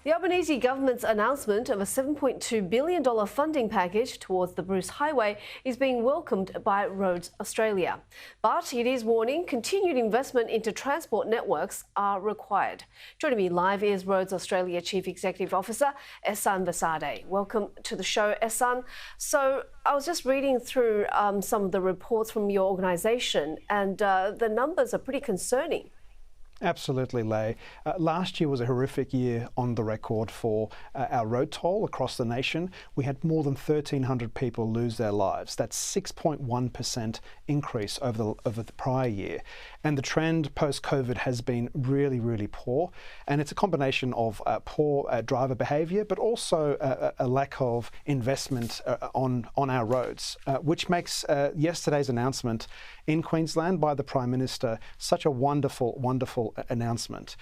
The Albanese government's announcement of a $7.2 billion funding package towards the Bruce Highway is being welcomed by Roads Australia. But it is warning continued investment into transport networks are required. Joining me live is Roads Australia Chief Executive Officer Ehssan Veiszadeh. Welcome to the show, Ehssan. So I was just reading through some of the reports from your organisation, and the numbers are pretty concerning. Absolutely, Leigh. Last year was a horrific year on the record for our road toll across the nation. We had more than 1,300 people lose their lives. That's 6.1% increase over the prior year. And the trend post-COVID has been really, really poor. And it's a combination of poor driver behaviour, but also a lack of investment on our roads, which makes yesterday's announcement in Queensland by the Prime Minister such a wonderful, wonderful announcement.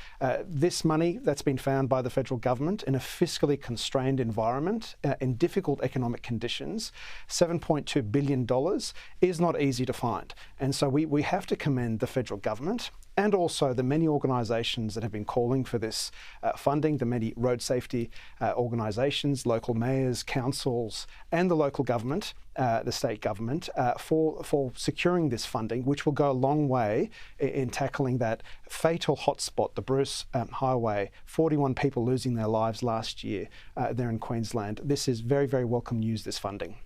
This money that's been found by the federal government in a fiscally constrained environment, in difficult economic conditions, $7.2 billion is not easy to find. And so we have to commend the federal government and also the many organisations that have been calling for this funding, the many road safety organisations, local mayors, councils, and the local government, the state government, for securing this funding, which will go a long way in tackling that fatal hotspot, the Bruce Highway, 41 people losing their lives last year there in Queensland. This is very, very welcome news, this funding.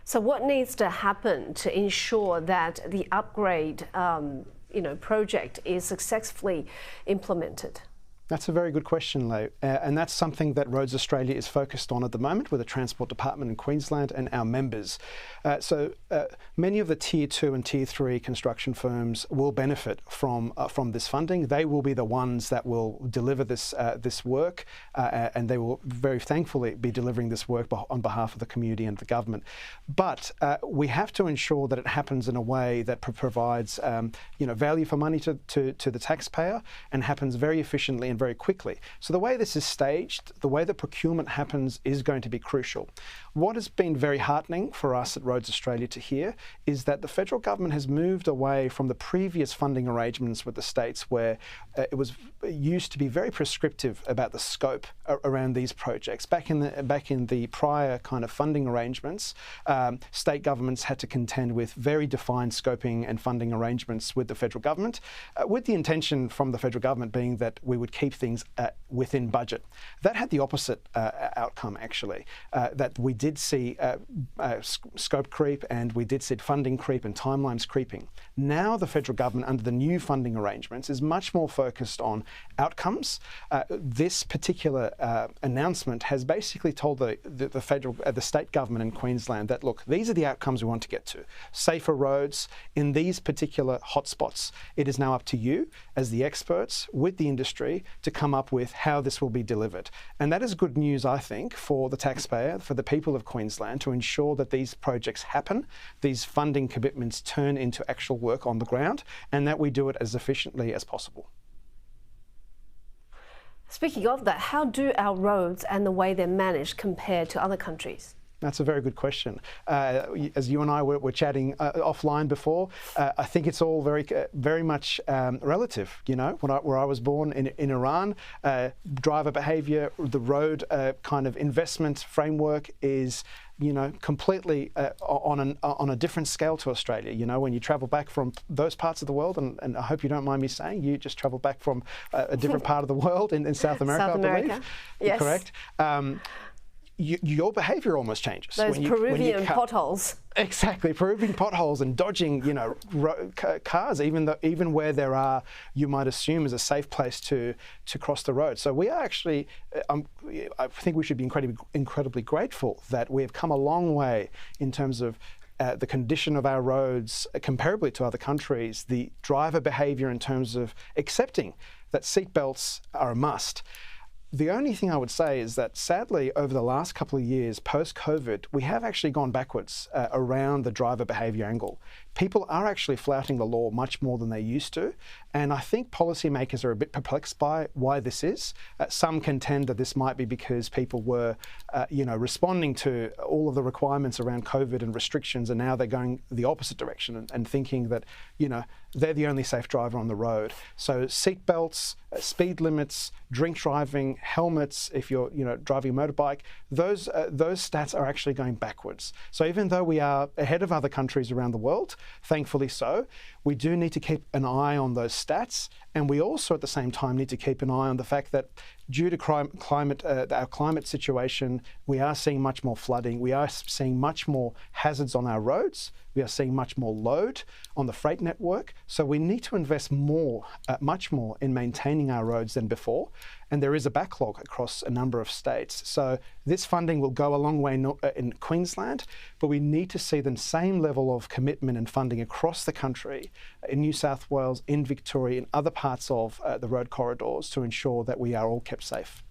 So what needs to happen to ensure that the upgrade project is successfully implemented? That's a very good question, Leigh, and that's something that Roads Australia is focused on at the moment with the Transport Department in Queensland and our members. So many of the Tier 2 and Tier 3 construction firms will benefit from this funding. They will be the ones that will deliver this work, and they will very thankfully be delivering this work on behalf of the community and the government. But we have to ensure that it happens in a way that provides value for money to the taxpayer and happens very efficiently and very quickly. So the way this is staged, the way the procurement happens is going to be crucial. What has been very heartening for us at Roads Australia to hear is that the federal government has moved away from the previous funding arrangements with the states where it used to be very prescriptive about the scope around these projects. Back in the prior kind of funding arrangements, state governments had to contend with very defined scoping and funding arrangements with the federal government, with the intention from the federal government being that we would keep things within budget. That had the opposite outcome, actually, that we did see scope creep and we did see funding creep and timelines creeping. Now the federal government, under the new funding arrangements, is much more focused on outcomes. This particular announcement has basically told the state government in Queensland that, look, these are the outcomes we want to get to. Safer roads in these particular hotspots. It is now up to you as the experts with the industry to come up with how this will be delivered. And that is good news, I think, for the taxpayer, for the people of Queensland, to ensure that these projects happen, these funding commitments turn into actual work on the ground, and that we do it as efficiently as possible. Speaking of that, how do our roads and the way they're managed compare to other countries? That's a very good question. As you and I were chatting offline before, I think it's all very much relative. You know, where I was born in Iran, driver behaviour, the road kind of investment framework is, completely on a different scale to Australia. You know, when you travel back from those parts of the world, and I hope you don't mind me saying, you just travel back from a different part of the world in South America, I believe. Yes. Correct. Your behaviour almost changes. Those Peruvian potholes. Exactly, Peruvian potholes and dodging, cars, even where there are, you might assume, is a safe place to cross the road. So we are actually, I think we should be incredibly grateful that we have come a long way in terms of the condition of our roads comparably to other countries, the driver behaviour in terms of accepting that seatbelts are a must. The only thing I would say is that, sadly, over the last couple of years, post-COVID, we have actually gone backwards around the driver behaviour angle. People are actually flouting the law much more than they used to, and I think policymakers are a bit perplexed by why this is. Some contend that this might be because people were, responding to all of the requirements around COVID and restrictions, and now they're going the opposite direction and thinking that, they're the only safe driver on the road. So seat belts, speed limits, drink driving, helmets, if you're driving a motorbike, those stats are actually going backwards. So even though we are ahead of other countries around the world, thankfully so, we do need to keep an eye on those stats, and we also at the same time need to keep an eye on the fact that due to our climate situation, we are seeing much more flooding, we are seeing much more hazards on our roads, we are seeing much more load on the freight network. So we need to invest more, much more in maintaining our roads than before. And there is a backlog across a number of states. So this funding will go a long way in Queensland, but we need to see the same level of commitment and funding across the country, in New South Wales, in Victoria, in other parts of the road corridors, to ensure that we are all kept safe.